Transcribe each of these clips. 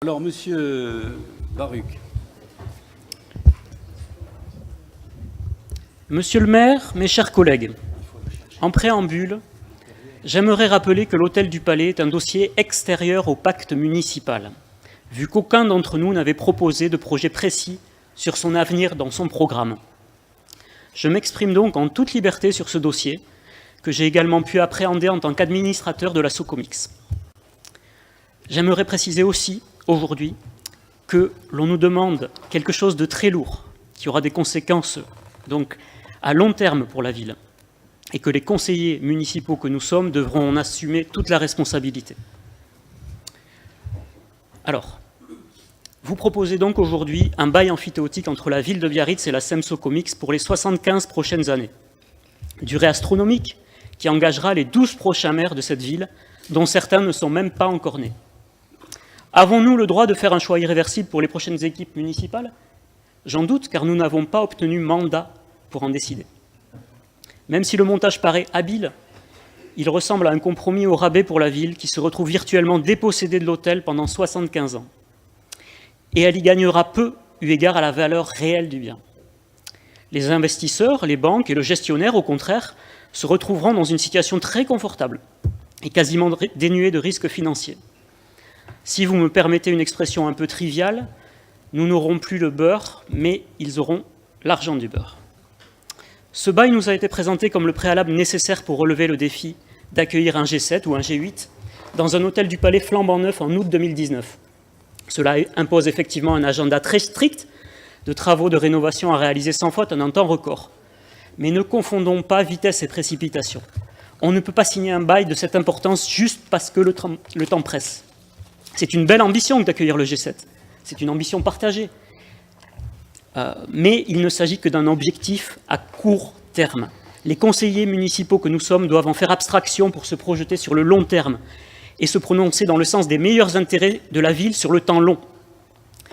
Alors, Monsieur Baruch. Monsieur le maire, mes chers collègues, en préambule, j'aimerais rappeler que l'hôtel du Palais est un dossier extérieur au pacte municipal, vu qu'aucun d'entre nous n'avait proposé de projet précis sur son avenir dans son programme. Je m'exprime donc en toute liberté sur ce dossier, que j'ai également pu appréhender en tant qu'administrateur de la Socomix. J'aimerais préciser aussi, aujourd'hui, que l'on nous demande quelque chose de très lourd, qui aura des conséquences donc à long terme pour la ville, et que les conseillers municipaux que nous sommes devront en assumer toute la responsabilité. Alors, vous proposez donc aujourd'hui un bail amphithéotique entre la ville de Biarritz et la SEM Socomix pour les 75 prochaines années. Durée astronomique qui engagera les 12 prochains maires de cette ville, dont certains ne sont même pas encore nés. Avons-nous le droit de faire un choix irréversible pour les prochaines équipes municipales? J'en doute, car nous n'avons pas obtenu mandat pour en décider. Même si le montage paraît habile, il ressemble à un compromis au rabais pour la ville qui se retrouve virtuellement dépossédée de l'hôtel pendant 75 ans. Et elle y gagnera peu, eu égard à la valeur réelle du bien. Les investisseurs, les banques et le gestionnaire, au contraire, se retrouveront dans une situation très confortable et quasiment dénuée de risques financiers. Si vous me permettez une expression un peu triviale, nous n'aurons plus le beurre, mais ils auront l'argent du beurre. Ce bail nous a été présenté comme le préalable nécessaire pour relever le défi d'accueillir un G7 ou un G8 dans un hôtel du Palais flambant neuf en août 2019. Cela impose effectivement un agenda très strict de travaux de rénovation à réaliser sans faute en un temps record. Mais ne confondons pas vitesse et précipitation. On ne peut pas signer un bail de cette importance juste parce que le temps presse. C'est une belle ambition que d'accueillir le G7. C'est une ambition partagée. Mais il ne s'agit que d'un objectif à court terme. Les conseillers municipaux que nous sommes doivent en faire abstraction pour se projeter sur le long terme et se prononcer dans le sens des meilleurs intérêts de la ville sur le temps long.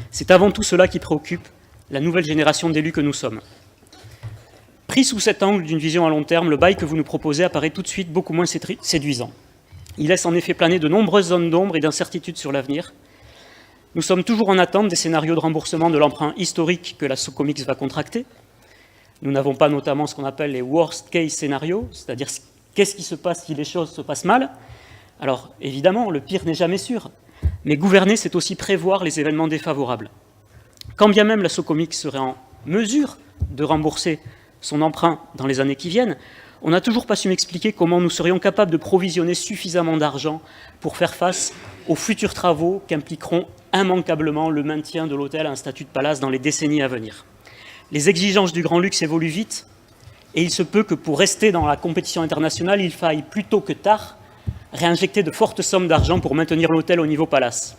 C'est avant tout cela qui préoccupe la nouvelle génération d'élus que nous sommes. Pris sous cet angle d'une vision à long terme, le bail que vous nous proposez apparaît tout de suite beaucoup moins séduisant. Il laisse en effet planer de nombreuses zones d'ombre et d'incertitude sur l'avenir. Nous sommes toujours en attente des scénarios de remboursement de l'emprunt historique que la Socomix va contracter. Nous n'avons pas notamment ce qu'on appelle les worst case scénarios, c'est-à-dire qu'est-ce qui se passe si les choses se passent mal. Alors évidemment, le pire n'est jamais sûr, mais gouverner, c'est aussi prévoir les événements défavorables. Quand bien même la Socomix serait en mesure de rembourser son emprunt dans les années qui viennent, on n'a toujours pas su m'expliquer comment nous serions capables de provisionner suffisamment d'argent pour faire face aux futurs travaux qu'impliqueront immanquablement le maintien de l'hôtel à un statut de palace dans les décennies à venir. Les exigences du grand luxe évoluent vite et il se peut que pour rester dans la compétition internationale, il faille plus tôt que tard réinjecter de fortes sommes d'argent pour maintenir l'hôtel au niveau palace.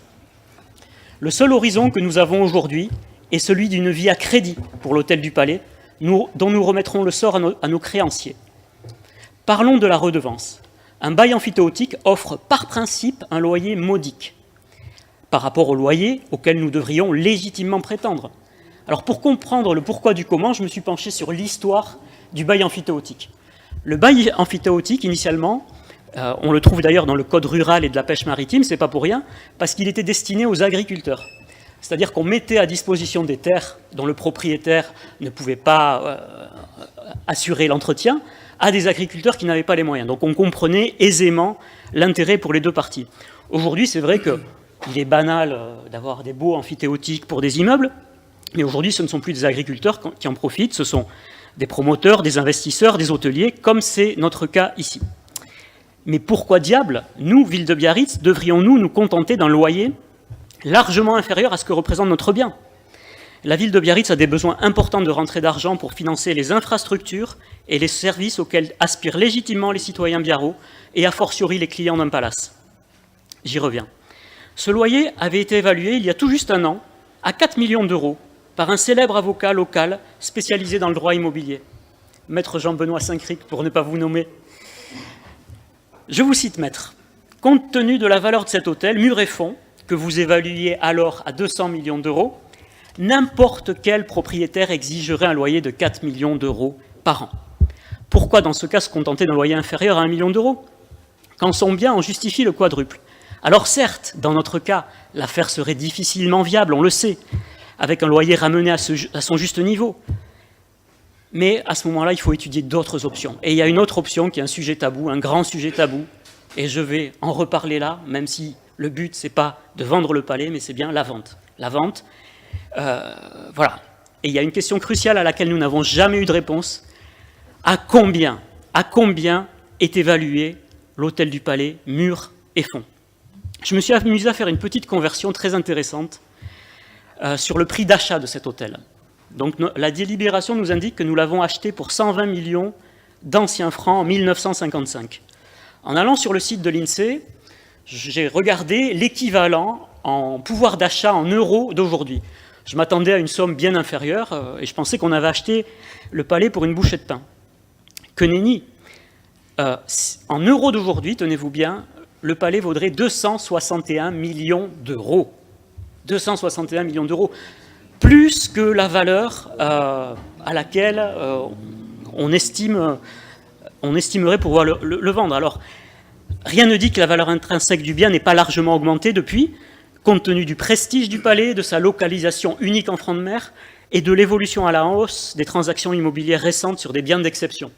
Le seul horizon que nous avons aujourd'hui est celui d'une vie à crédit pour l'hôtel du Palais, dont nous remettrons le sort à nos créanciers. Parlons de la redevance. Un bail amphithéotique offre par principe un loyer modique par rapport au loyer auquel nous devrions légitimement prétendre. Alors pour comprendre le pourquoi du comment, je me suis penché sur l'histoire du bail amphithéotique. Le bail amphithéotique, initialement, on le trouve d'ailleurs dans le code rural et de la pêche maritime, c'est pas pour rien, parce qu'il était destiné aux agriculteurs. C'est-à-dire qu'on mettait à disposition des terres dont le propriétaire ne pouvait pas assurer l'entretien à des agriculteurs qui n'avaient pas les moyens. Donc on comprenait aisément l'intérêt pour les deux parties. Aujourd'hui, c'est vrai qu'il est banal d'avoir des baux amphithéotiques pour des immeubles, mais aujourd'hui, ce ne sont plus des agriculteurs qui en profitent, ce sont des promoteurs, des investisseurs, des hôteliers, comme c'est notre cas ici. Mais pourquoi diable, nous, ville de Biarritz, devrions-nous nous contenter d'un loyer largement inférieur à ce que représente notre bien? La ville de Biarritz a des besoins importants de rentrée d'argent pour financer les infrastructures et les services auxquels aspirent légitimement les citoyens biarros et a fortiori les clients d'un palace. J'y reviens. Ce loyer avait été évalué il y a tout juste un an à 4 millions d'euros par un célèbre avocat local spécialisé dans le droit immobilier, maître Jean-Benoît Saint-Cric, pour ne pas vous nommer. Je vous cite, maître. Compte tenu de la valeur de cet hôtel, mur et fond, que vous évaluiez alors à 200 millions d'euros, n'importe quel propriétaire exigerait un loyer de 4 millions d'euros par an. Pourquoi dans ce cas se contenter d'un loyer inférieur à 1 million d'euros? Quand son bien en justifie le quadruple. Alors certes, dans notre cas, l'affaire serait difficilement viable, on le sait, avec un loyer ramené à son juste niveau. Mais à ce moment-là, il faut étudier d'autres options. Et il y a une autre option qui est un sujet tabou, un grand sujet tabou, et je vais en reparler là, même si le but, ce n'est pas de vendre le palais, mais c'est bien la vente. La vente, voilà. Et il y a une question cruciale à laquelle nous n'avons jamais eu de réponse. À combien est évalué l'hôtel du Palais, murs et fonds? Je me suis amusé à faire une petite conversion très intéressante sur le prix d'achat de cet hôtel. Donc la délibération nous indique que nous l'avons acheté pour 120 millions d'anciens francs en 1955. En allant sur le site de l'INSEE, j'ai regardé l'équivalent en pouvoir d'achat en euros d'aujourd'hui. Je m'attendais à une somme bien inférieure et je pensais qu'on avait acheté le palais pour une bouchée de pain. Que nenni. En euros d'aujourd'hui, tenez-vous bien, le palais vaudrait 261 millions d'euros. 261 millions d'euros. Plus que la valeur à laquelle on estimerait pouvoir le vendre. Alors, rien ne dit que la valeur intrinsèque du bien n'est pas largement augmentée depuis, compte tenu du prestige du palais, de sa localisation unique en front de mer et de l'évolution à la hausse des transactions immobilières récentes sur des biens d'exception.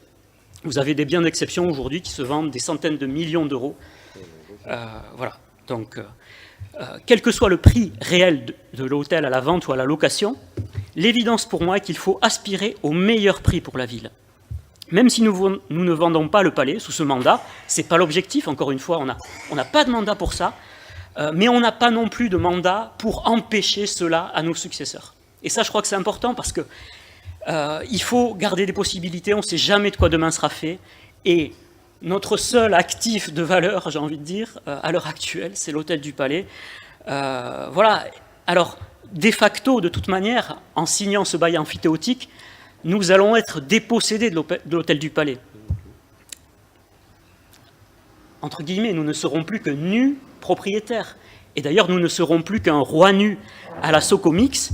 Vous avez des biens d'exception aujourd'hui qui se vendent des centaines de millions d'euros. Voilà. Donc, quel que soit le prix réel de l'hôtel à la vente ou à la location, l'évidence pour moi est qu'il faut aspirer au meilleur prix pour la ville. Même si nous ne vendons pas le palais sous ce mandat, ce n'est pas l'objectif, encore une fois, on n'a pas de mandat pour ça, mais on n'a pas non plus de mandat pour empêcher cela à nos successeurs. Et ça, je crois que c'est important parce que il faut garder des possibilités, on ne sait jamais de quoi demain sera fait, et notre seul actif de valeur, j'ai envie de dire, à l'heure actuelle, c'est l'hôtel du Palais. Voilà. Alors, de facto, de toute manière, en signant ce bail amphithéotique, nous allons être dépossédés de l'hôtel du Palais. Entre guillemets, nous ne serons plus que nus propriétaires. Et d'ailleurs, nous ne serons plus qu'un roi nu à la Socomix,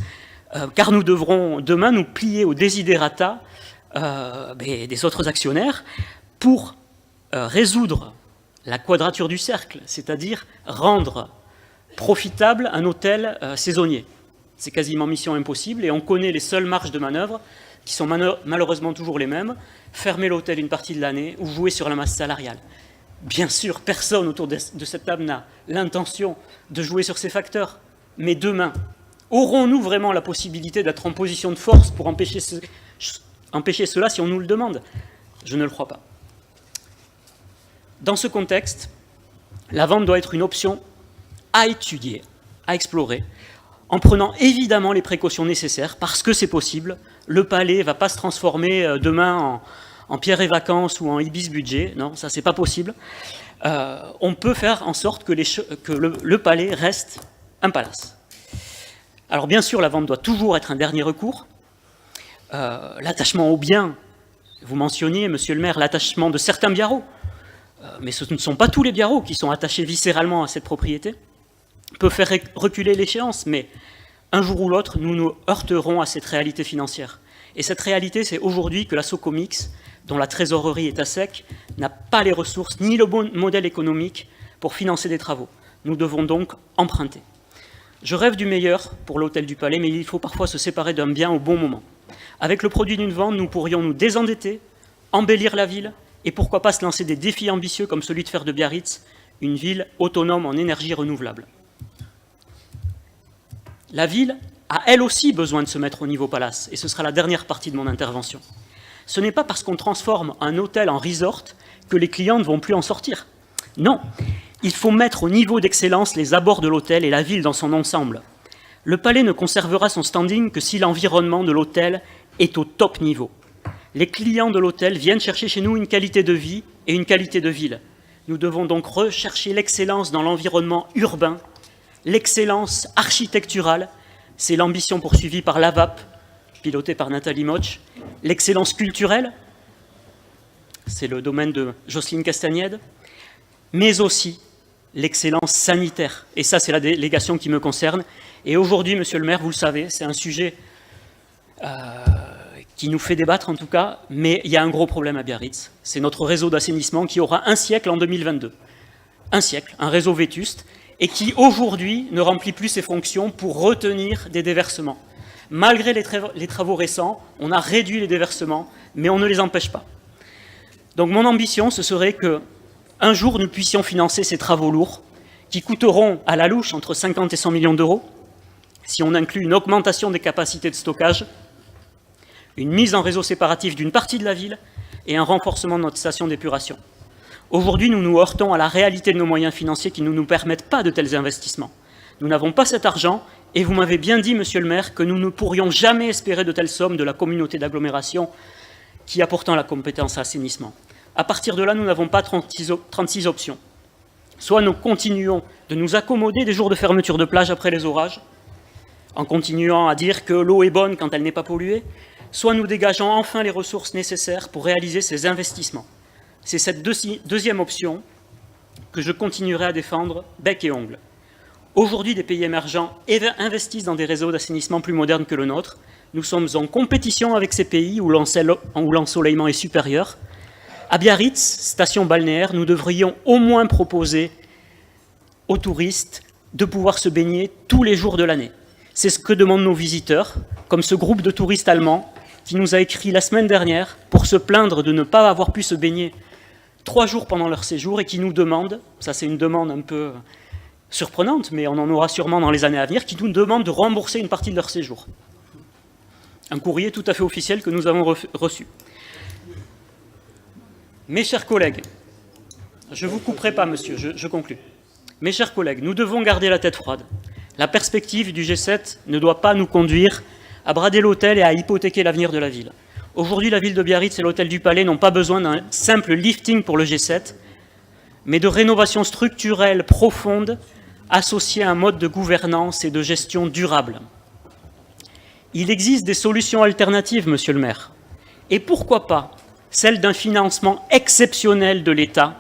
car nous devrons demain nous plier aux desiderata des autres actionnaires pour résoudre la quadrature du cercle, c'est-à-dire rendre profitable un hôtel saisonnier. C'est quasiment mission impossible et on connaît les seules marges de manœuvre qui sont malheureusement toujours les mêmes, fermer l'hôtel une partie de l'année ou jouer sur la masse salariale. Bien sûr, personne autour de cette table n'a l'intention de jouer sur ces facteurs, mais demain, aurons-nous vraiment la possibilité d'être en position de force pour empêcher cela si on nous le demande? Je ne le crois pas. Dans ce contexte, la vente doit être une option à étudier, à explorer, en prenant évidemment les précautions nécessaires, parce que c'est possible. Le palais ne va pas se transformer demain en Pierre et Vacances ou en Ibis Budget. Non, ça, c'est pas possible. On peut faire en sorte que le palais reste un palace. Alors, bien sûr, la vente doit toujours être un dernier recours. L'attachement aux biens, vous mentionniez, monsieur le maire, l'attachement de certains biarros, mais ce ne sont pas tous les biarros qui sont attachés viscéralement à cette propriété, peut faire reculer l'échéance, mais un jour ou l'autre, nous nous heurterons à cette réalité financière. Et cette réalité, c'est aujourd'hui que la Socomix, dont la trésorerie est à sec, n'a pas les ressources ni le bon modèle économique pour financer des travaux. Nous devons donc emprunter. Je rêve du meilleur pour l'hôtel du Palais, mais il faut parfois se séparer d'un bien au bon moment. Avec le produit d'une vente, nous pourrions nous désendetter, embellir la ville, et pourquoi pas se lancer des défis ambitieux comme celui de faire de Biarritz une ville autonome en énergie renouvelable. La ville a elle aussi besoin de se mettre au niveau palace, et ce sera la dernière partie de mon intervention. Ce n'est pas parce qu'on transforme un hôtel en resort que les clients ne vont plus en sortir. Non, il faut mettre au niveau d'excellence les abords de l'hôtel et la ville dans son ensemble. Le palais ne conservera son standing que si l'environnement de l'hôtel est au top niveau. Les clients de l'hôtel viennent chercher chez nous une qualité de vie et une qualité de ville. Nous devons donc rechercher l'excellence dans l'environnement urbain, l'excellence architecturale, c'est l'ambition poursuivie par l'AVAP, pilotée par Nathalie Moch, l'excellence culturelle, c'est le domaine de Jocelyne Castagnède, mais aussi l'excellence sanitaire. Et ça, c'est la délégation qui me concerne. Et aujourd'hui, monsieur le maire, vous le savez, c'est un sujet qui nous fait débattre en tout cas, mais il y a un gros problème à Biarritz. C'est notre réseau d'assainissement qui aura un siècle en 2022. Un siècle, un réseau vétuste. et qui aujourd'hui ne remplit plus ses fonctions pour retenir des déversements. Malgré les travaux récents, on a réduit les déversements, mais on ne les empêche pas. Donc mon ambition, ce serait qu'un jour nous puissions financer ces travaux lourds, qui coûteront à la louche entre 50 et 100 millions d'euros, si on inclut une augmentation des capacités de stockage, une mise en réseau séparatif d'une partie de la ville et un renforcement de notre station d'épuration. Aujourd'hui, nous nous heurtons à la réalité de nos moyens financiers qui ne nous permettent pas de tels investissements. Nous n'avons pas cet argent, et vous m'avez bien dit, monsieur le maire, que nous ne pourrions jamais espérer de telles sommes de la communauté d'agglomération qui a pourtant la compétence assainissement. À partir de là, nous n'avons pas 36 options. Soit nous continuons de nous accommoder des jours de fermeture de plage après les orages, en continuant à dire que l'eau est bonne quand elle n'est pas polluée, soit nous dégageons enfin les ressources nécessaires pour réaliser ces investissements. C'est cette deuxième option que je continuerai à défendre bec et ongle. Aujourd'hui, des pays émergents investissent dans des réseaux d'assainissement plus modernes que le nôtre. Nous sommes en compétition avec ces pays où l'ensoleillement est supérieur. À Biarritz, station balnéaire, nous devrions au moins proposer aux touristes de pouvoir se baigner tous les jours de l'année. C'est ce que demandent nos visiteurs, comme ce groupe de touristes allemands qui nous a écrit la semaine dernière pour se plaindre de ne pas avoir pu se baigner 3 jours pendant leur séjour et qui nous demandent, ça c'est une demande un peu surprenante, mais on en aura sûrement dans les années à venir, qui nous demandent de rembourser une partie de leur séjour. Un courrier tout à fait officiel que nous avons reçu. Mes chers collègues, je ne vous couperai pas, monsieur, je conclus. Mes chers collègues, nous devons garder la tête froide. La perspective du G7 ne doit pas nous conduire à brader l'hôtel et à hypothéquer l'avenir de la ville. Aujourd'hui, la ville de Biarritz et l'hôtel du Palais n'ont pas besoin d'un simple lifting pour le G7, mais de rénovation structurelle profonde associée à un mode de gouvernance et de gestion durable. Il existe des solutions alternatives, monsieur le maire, et pourquoi pas celle d'un financement exceptionnel de l'État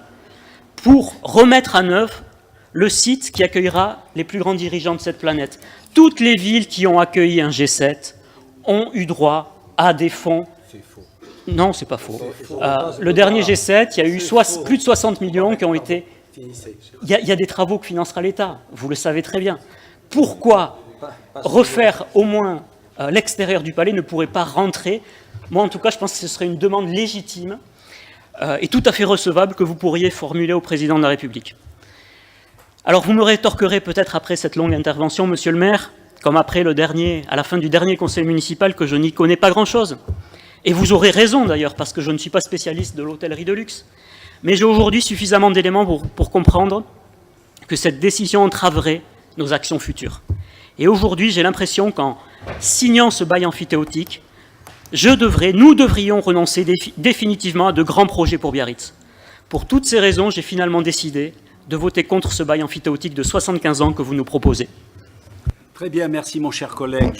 pour remettre à neuf le site qui accueillera les plus grands dirigeants de cette planète. Toutes les villes qui ont accueilli un G7 ont eu droit à des fonds. C'est faux. Non, c'est pas faux. Le dernier G7, il y a eu plus de 60 millions qui ont été... Il y a des travaux que financera l'État, vous le savez très bien. Pourquoi refaire au moins l'extérieur du palais ne pourrait pas rentrer? Moi, en tout cas, je pense que ce serait une demande légitime et tout à fait recevable que vous pourriez formuler au président de la République. Alors, vous me rétorquerez peut-être après cette longue intervention, monsieur le maire, comme après à la fin du dernier conseil municipal, que je n'y connais pas grand-chose. Et vous aurez raison d'ailleurs, parce que je ne suis pas spécialiste de l'hôtellerie de luxe. Mais j'ai aujourd'hui suffisamment d'éléments pour comprendre que cette décision entraverait nos actions futures. Et aujourd'hui, j'ai l'impression qu'en signant ce bail amphithéotique, nous devrions renoncer définitivement à de grands projets pour Biarritz. Pour toutes ces raisons, j'ai finalement décidé de voter contre ce bail amphithéotique de 75 ans que vous nous proposez. Très bien, merci mon cher collègue.